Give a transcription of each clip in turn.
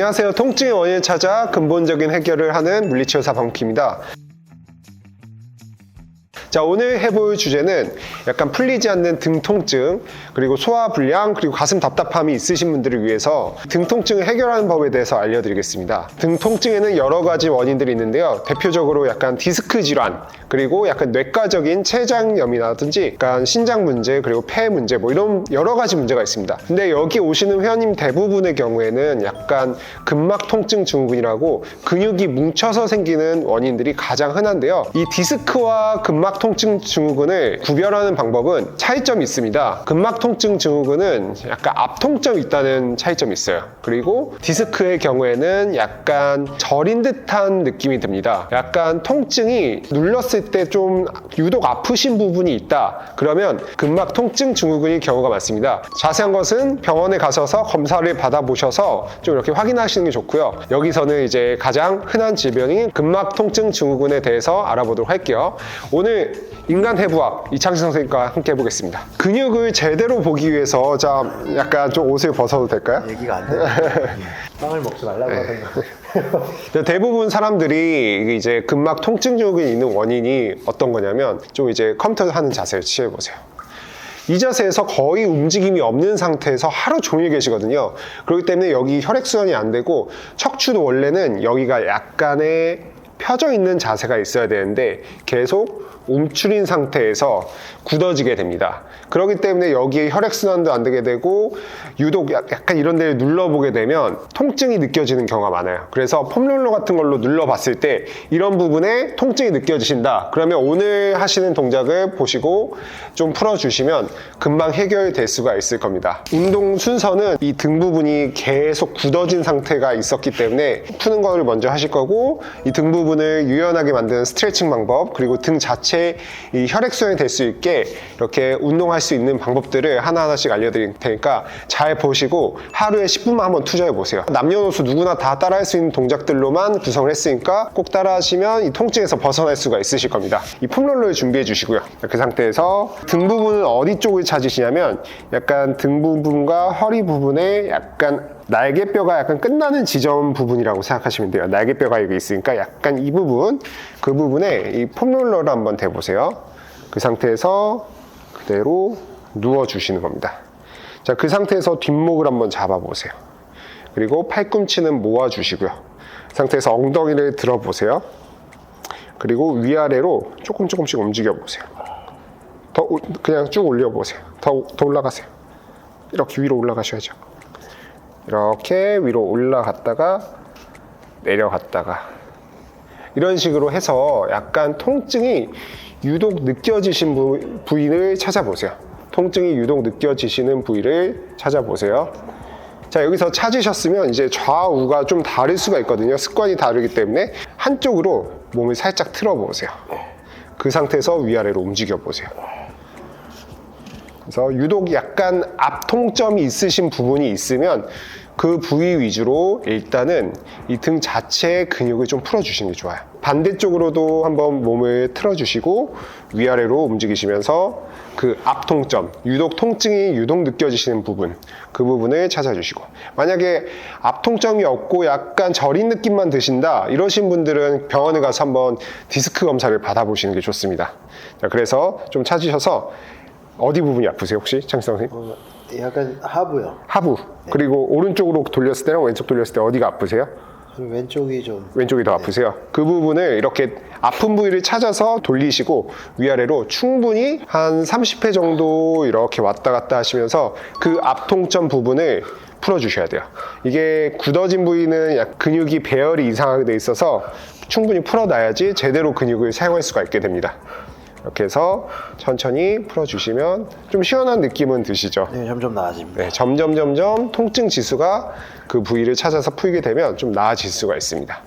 안녕하세요. 통증의 원인을 찾아 근본적인 해결을 하는 물리치료사 방욱희입니다. 자, 오늘 해볼 주제는 약간 풀리지 않는 등 통증, 그리고 소화불량, 그리고 가슴 답답함이 있으신 분들을 위해서 등 통증을 해결하는 법에 대해서 알려드리겠습니다. 등 통증에는 여러 가지 원인들이 있는데요. 대표적으로 약간 디스크 질환, 그리고 약간 뇌과적인 췌장염이라든지 약간 신장 문제, 그리고 폐 문제, 뭐 이런 여러 가지 문제가 있습니다. 근데 여기 오시는 회원님 대부분의 경우에는 약간 근막 통증 증후군이라고 근육이 뭉쳐서 생기는 원인들이 가장 흔한데요. 이 디스크와 근막 통증 증후군을 구별하는 방법은 차이점이 있습니다. 근막 통증 증후군은 약간 앞통점이 있다는 차이점이 있어요. 그리고 디스크의 경우에는 약간 저린 듯한 느낌이 듭니다. 약간 통증이 눌렀을 때 좀 유독 아프신 부분이 있다. 그러면 근막 통증 증후군일 경우가 많습니다. 자세한 것은 병원에 가셔서 검사를 받아보셔서 좀 이렇게 확인하시는 게 좋고요. 여기서는 이제 가장 흔한 질병인 근막 통증 증후군에 대해서 알아보도록 할게요. 오늘 인간 해부학 이창식 선생님과 함께 해보겠습니다. 근육을 제대로 보기 위해서 자 약간 좀 옷을 벗어도 될까요? 얘기가 안 돼요. 빵을 먹지 말라고 하던가. 대부분 사람들이 이제 근막 통증 증후군이 있는 원인이 어떤 거냐면 좀 이제 컴퓨터 하는 자세를 취해보세요. 이 자세에서 거의 움직임이 없는 상태에서 하루 종일 계시거든요. 그렇기 때문에 여기 혈액순환이 안 되고 척추도 원래는 여기가 약간의 펴져 있는 자세가 있어야 되는데 계속 움츠린 상태에서 굳어지게 됩니다. 그렇기 때문에 여기에 혈액순환도 안 되게 되고 유독 약간 이런 데를 눌러보게 되면 통증이 느껴지는 경우가 많아요. 그래서 폼롤러 같은 걸로 눌러봤을 때 이런 부분에 통증이 느껴지신다. 그러면 오늘 하시는 동작을 보시고 좀 풀어주시면 금방 해결될 수가 있을 겁니다. 운동 순서는 이 등 부분이 계속 굳어진 상태가 있었기 때문에 푸는 걸 먼저 하실 거고 이 등 부분을 유연하게 만드는 스트레칭 방법 그리고 등 자체 이 혈액순환이 될 수 있게 이렇게 운동할 수 있는 방법들을 하나하나씩 알려드릴 테니까 잘 보시고 하루에 10분만 한번 투자해 보세요. 남녀노소 누구나 다 따라할 수 있는 동작들로만 구성을 했으니까 꼭 따라하시면 이 통증에서 벗어날 수가 있으실 겁니다. 이 폼롤러를 준비해 주시고요. 그 상태에서 등 부분은 어디 쪽을 찾으시냐면 약간 등 부분과 허리 부분에 약간 날개뼈가 약간 끝나는 지점 부분이라고 생각하시면 돼요. 날개뼈가 여기 있으니까 약간 이 부분, 그 부분에 이 폼롤러를 한번 대보세요. 그 상태에서 그대로 누워주시는 겁니다. 자, 그 상태에서 뒷목을 한번 잡아보세요. 그리고 팔꿈치는 모아주시고요. 그 상태에서 엉덩이를 들어보세요. 그리고 위아래로 조금씩 움직여보세요. 더 그냥 쭉 올려보세요. 더 올라가세요. 이렇게 위로 올라가셔야죠. 이렇게 위로 올라갔다가 내려갔다가 이런 식으로 해서 약간 통증이 유독 느껴지신 부위를 찾아보세요. 통증이 유독 느껴지시는 부위를 찾아보세요. 자, 여기서 찾으셨으면 이제 좌우가 좀 다를 수가 있거든요. 습관이 다르기 때문에 한쪽으로 몸을 살짝 틀어보세요. 그 상태에서 위아래로 움직여보세요. 그래서 유독 약간 앞통점이 있으신 부분이 있으면 그 부위 위주로 일단은 이 등 자체의 근육을 좀 풀어주시는 게 좋아요. 반대쪽으로도 한번 몸을 틀어주시고 위아래로 움직이시면서 그 앞통점, 유독 통증이 유독 느껴지시는 부분, 그 부분을 찾아주시고 만약에 앞통점이 없고 약간 저린 느낌만 드신다 이러신 분들은 병원에 가서 한번 디스크 검사를 받아보시는 게 좋습니다. 자, 그래서 좀 찾으셔서 어디 부분이 아프세요 혹시 창식 선생님? 약간 하부요. 하부. 네. 그리고 오른쪽으로 돌렸을 때랑 왼쪽 돌렸을 때 어디가 아프세요? 왼쪽이 좀. 왼쪽이 더 아프세요? 그 부분을 이렇게 아픈 부위를 찾아서 돌리시고 위아래로 충분히 한 30회 정도 이렇게 왔다 갔다 하시면서 그 앞통점 부분을 풀어주셔야 돼요. 이게 굳어진 부위는 근육이 배열이 이상하게 돼 있어서 충분히 풀어놔야지 제대로 근육을 사용할 수가 있게 됩니다. 이렇게 해서 천천히 풀어주시면 좀 시원한 느낌은 드시죠? 네, 점점 나아집니다. 네, 점점 통증 지수가 그 부위를 찾아서 풀게 되면 좀 나아질 수가 있습니다.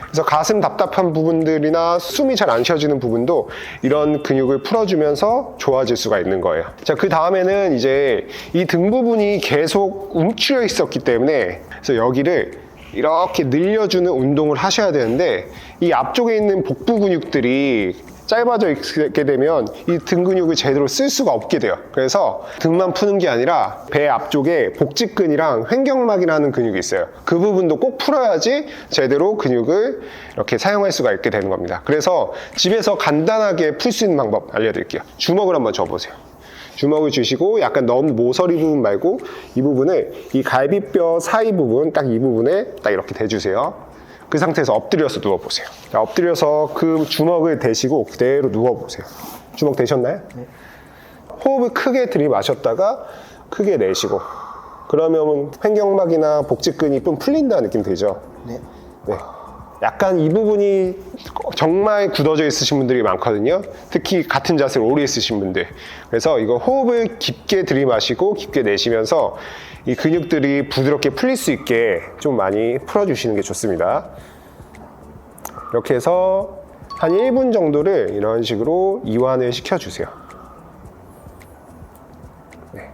그래서 가슴 답답한 부분들이나 숨이 잘 안 쉬어지는 부분도 이런 근육을 풀어주면서 좋아질 수가 있는 거예요. 자, 그 다음에는 이제 이 등 부분이 계속 움츠려 있었기 때문에 그래서 여기를 이렇게 늘려주는 운동을 하셔야 되는데 이 앞쪽에 있는 복부 근육들이 짧아져 있게 되면 이 등 근육을 제대로 쓸 수가 없게 돼요. 그래서 등만 푸는 게 아니라 배 앞쪽에 복직근이랑 횡격막이라는 근육이 있어요. 그 부분도 꼭 풀어야지 제대로 근육을 이렇게 사용할 수가 있게 되는 겁니다. 그래서 집에서 간단하게 풀 수 있는 방법 알려드릴게요. 주먹을 한번 줘보세요. 주먹을 주시고 약간 너무 모서리 부분 말고 이 부분을 이 갈비뼈 사이 부분 딱 이 부분에 딱 이렇게 대주세요. 그 상태에서 엎드려서 누워보세요. 자, 엎드려서 그 주먹을 대시고 그대로 누워보세요. 주먹 대셨나요? 네. 호흡을 크게 들이마셨다가 크게 내쉬고 그러면 횡격막이나 복직근이 좀 풀린다는 느낌 들죠? 네. 네. 약간 이 부분이 정말 굳어져 있으신 분들이 많거든요. 특히 같은 자세를 오래 있으신 분들. 그래서 이거 호흡을 깊게 들이마시고 깊게 내쉬면서 이 근육들이 부드럽게 풀릴 수 있게 좀 많이 풀어주시는 게 좋습니다. 이렇게 해서 한 1분 정도를 이런 식으로 이완을 시켜주세요. 네.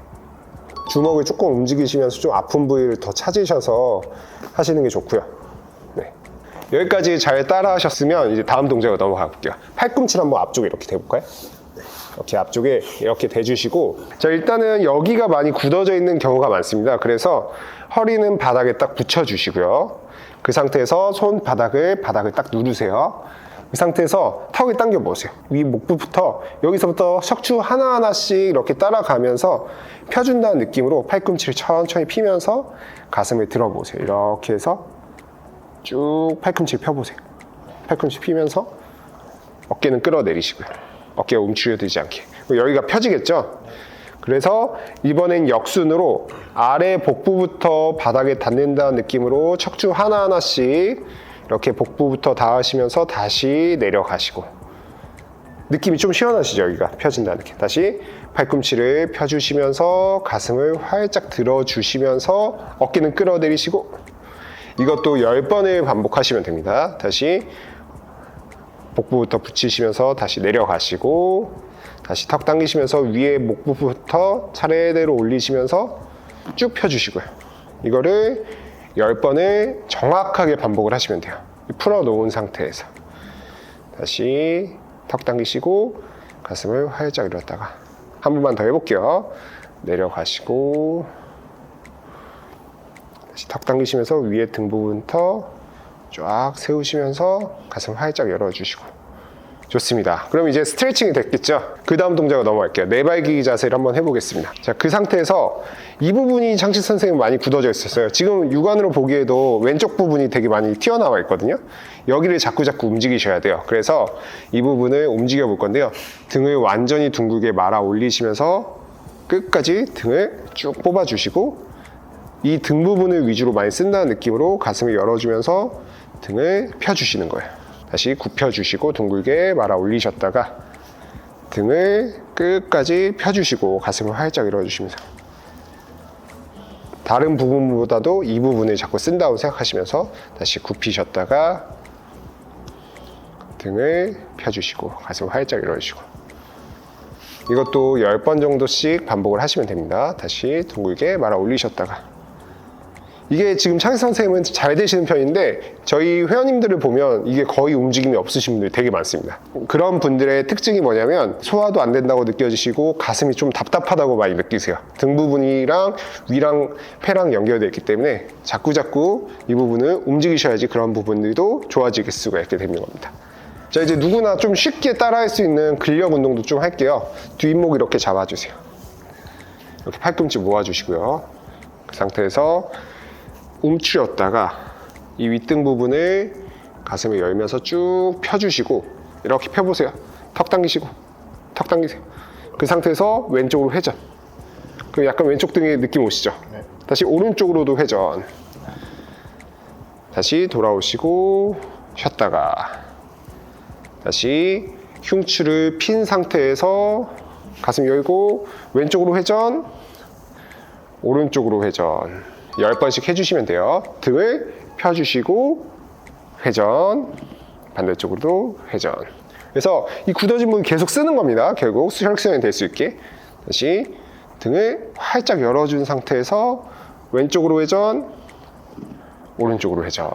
주먹을 조금 움직이시면서 좀 아픈 부위를 더 찾으셔서 하시는 게 좋고요. 네. 여기까지 잘 따라 하셨으면 이제 다음 동작으로 넘어가 볼게요. 팔꿈치를 한번 앞쪽에 이렇게 대볼까요? 이렇게 앞쪽에 이렇게 대주시고 자 일단은 여기가 많이 굳어져 있는 경우가 많습니다. 그래서 허리는 바닥에 딱 붙여주시고요. 그 상태에서 손 바닥을 딱 누르세요. 그 상태에서 턱을 당겨 보세요. 위 목부부터 여기서부터 척추 하나하나씩 이렇게 따라가면서 펴준다는 느낌으로 팔꿈치를 천천히 피면서 가슴을 들어보세요. 이렇게 해서 쭉 팔꿈치를 펴보세요. 팔꿈치 피면서 어깨는 끌어내리시고요. 어깨가 움츠려들지 않게. 여기가 펴지겠죠? 그래서 이번엔 역순으로 아래 복부부터 바닥에 닿는다는 느낌으로 척추 하나하나씩 이렇게 복부부터 닿으시면서 다시 내려가시고 느낌이 좀 시원하시죠? 여기가 펴진다는 느낌. 다시 팔꿈치를 펴주시면서 가슴을 활짝 들어주시면서 어깨는 끌어내리시고 이것도 10번을 반복하시면 됩니다. 다시 복부부터 붙이시면서 다시 내려가시고 다시 턱 당기시면서 위에 목부부터 차례대로 올리시면서 쭉 펴주시고요. 이거를 10번을 정확하게 반복을 하시면 돼요. 풀어놓은 상태에서 다시 턱 당기시고 가슴을 활짝 일었다가 한 번만 더 해볼게요. 내려가시고 다시 턱 당기시면서 위에 등 부분부터 쫙 세우시면서 가슴 활짝 열어주시고 좋습니다. 그럼 이제 스트레칭이 됐겠죠? 그 다음 동작으로 넘어갈게요. 네발기기 자세를 한번 해보겠습니다. 자, 그 상태에서 이 부분이 창식 선생님 많이 굳어져 있었어요. 지금 육안으로 보기에도 왼쪽 부분이 되게 많이 튀어나와 있거든요. 여기를 자꾸 움직이셔야 돼요. 그래서 이 부분을 움직여 볼 건데요. 등을 완전히 둥글게 말아 올리시면서 끝까지 등을 쭉 뽑아주시고 이 등 부분을 위주로 많이 쓴다는 느낌으로 가슴을 열어주면서 등을 펴주시는 거예요. 다시 굽혀주시고 둥글게 말아 올리셨다가 등을 끝까지 펴주시고 가슴을 활짝 열어주시면서 다른 부분보다도 이 부분을 자꾸 쓴다고 생각하시면서 다시 굽히셨다가 등을 펴주시고 가슴을 활짝 열어주시고 이것도 10번 정도씩 반복을 하시면 됩니다. 다시 둥글게 말아 올리셨다가 이게 지금 창식 선생님은 잘 되시는 편인데 저희 회원님들을 보면 이게 거의 움직임이 없으신 분들이 되게 많습니다. 그런 분들의 특징이 뭐냐면 소화도 안 된다고 느껴지시고 가슴이 좀 답답하다고 많이 느끼세요. 등 부분이랑 위랑 폐랑 연결되어 있기 때문에 자꾸 이 부분을 움직이셔야지 그런 부분들도 좋아질 수가 있게 되는 겁니다. 자, 이제 누구나 좀 쉽게 따라할 수 있는 근력 운동도 좀 할게요. 뒷목 이렇게 잡아주세요. 이렇게 팔꿈치 모아주시고요. 그 상태에서 움츠렸다가 이 윗등 부분을 가슴을 열면서 쭉 펴주시고 이렇게 펴보세요. 턱 당기시고 턱 당기세요. 그 상태에서 왼쪽으로 회전. 그럼 약간 왼쪽 등에 느낌 오시죠? 네. 다시 오른쪽으로도 회전. 다시 돌아오시고 쉬었다가 다시 흉추를 핀 상태에서 가슴 열고 왼쪽으로 회전, 오른쪽으로 회전 10번씩 해주시면 돼요. 등을 펴주시고 회전, 반대쪽으로도 회전. 그래서 이 굳어진 부분 계속 쓰는 겁니다. 결국 혈액순환이 될 수 있게. 다시 등을 활짝 열어준 상태에서 왼쪽으로 회전, 오른쪽으로 회전.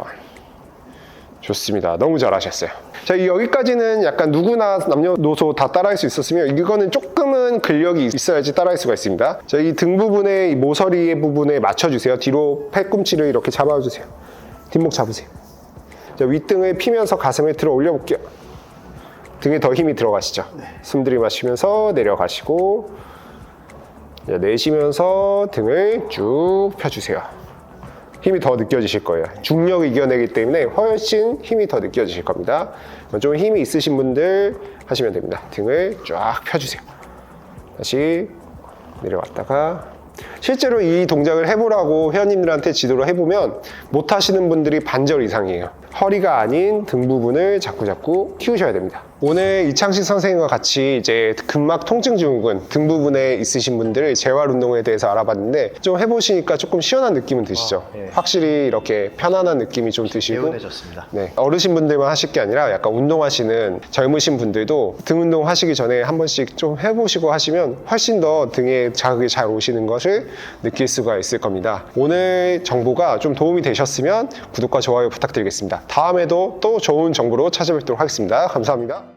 좋습니다. 너무 잘하셨어요. 자, 여기까지는 약간 누구나 남녀노소 다 따라할 수 있었으며, 이거는 조금은 근력이 있어야지 따라할 수가 있습니다. 자, 이 등 부분에, 이 모서리 부분에 맞춰주세요. 뒤로 팔꿈치를 이렇게 잡아주세요. 뒷목 잡으세요. 자, 윗등을 피면서 가슴을 들어 올려볼게요. 등에 더 힘이 들어가시죠. 숨 들이마시면서 내려가시고, 자, 내쉬면서 등을 쭉 펴주세요. 힘이 더 느껴지실 거예요. 중력을 이겨내기 때문에 훨씬 힘이 더 느껴지실 겁니다. 좀 힘이 있으신 분들 하시면 됩니다. 등을 쫙 펴주세요. 다시 내려왔다가, 실제로 이 동작을 해보라고 회원님들한테 지도를 해보면 못 하시는 분들이 반절 이상이에요. 허리가 아닌 등 부분을 자꾸 키우셔야 됩니다. 오늘 이창식 선생님과 같이 이제 근막 통증 증후군 등 부분에 있으신 분들의 재활 운동에 대해서 알아봤는데, 좀 해보시니까 조금 시원한 느낌은 드시죠? 예. 확실히 이렇게 편안한 느낌이 좀 드시고, 개운해졌습니다. 네, 어르신분들만 하실 게 아니라 약간 운동하시는 젊으신 분들도 등 운동 하시기 전에 한 번씩 좀 해보시고 하시면 훨씬 더 등에 자극이 잘 오시는 것을 느낄 수가 있을 겁니다. 오늘 정보가 좀 도움이 되셨으면 구독과 좋아요 부탁드리겠습니다. 다음에도 또 좋은 정보로 찾아뵙도록 하겠습니다. 감사합니다.